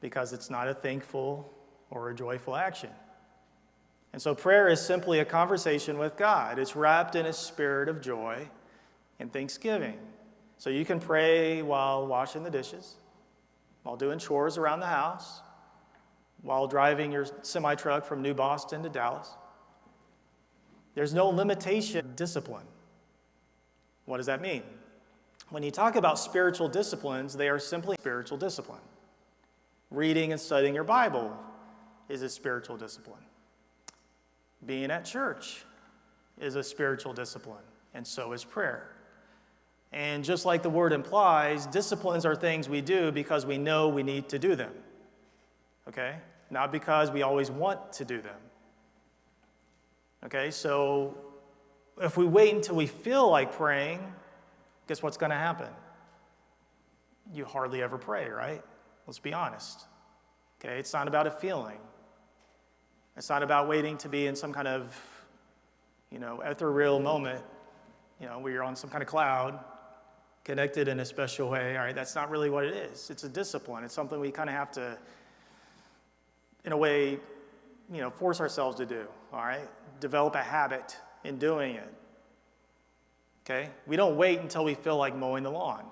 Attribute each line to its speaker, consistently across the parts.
Speaker 1: because it's not a thankful or a joyful action. And so prayer is simply a conversation with God. It's wrapped in a spirit of joy and thanksgiving. So you can pray while washing the dishes, while doing chores around the house, while driving your semi-truck from New Boston to Dallas. There's no limitation of discipline. What does that mean? When you talk about spiritual disciplines, they are simply spiritual discipline. Reading and studying your Bible is a spiritual discipline. Being at church is a spiritual discipline, and so is prayer. And just like the word implies, disciplines are things we do because we know we need to do them. Okay? Not because we always want to do them. Okay, so if we wait until we feel like praying, guess what's going to happen? You hardly ever pray, right? Let's be honest. Okay, it's not about a feeling. It's not about waiting to be in some kind of, ethereal moment, where you're on some kind of cloud, connected in a special way. All right, that's not really what it is. It's a discipline. It's something we kind of have to, in a way, force ourselves to do. All right, develop a habit in doing it. Okay, we don't wait until we feel like mowing the lawn.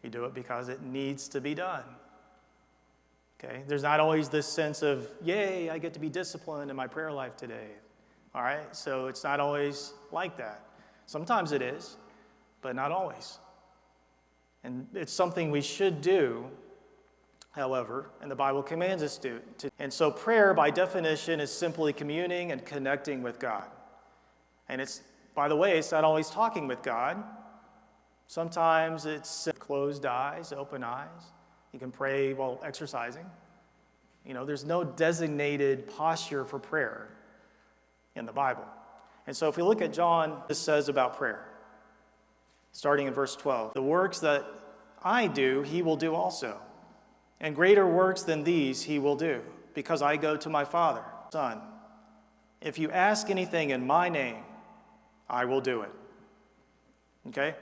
Speaker 1: We do it because it needs to be done. Okay, there's not always this sense of, yay, I get to be disciplined in my prayer life today. All right, so it's not always like that. Sometimes it is, but not always. And it's something we should do, however, and the Bible commands us to. And so prayer, by definition, is simply communing and connecting with God. And it's, by the way, it's not always talking with God. Sometimes it's closed eyes, open eyes. You can pray while exercising. There's no designated posture for prayer in the Bible. And so if we look at John, this says about prayer, starting in verse 12, the works that I do, he will do also. And greater works than these he will do, because I go to my Father. Son, if you ask anything in my name, I will do it. Okay?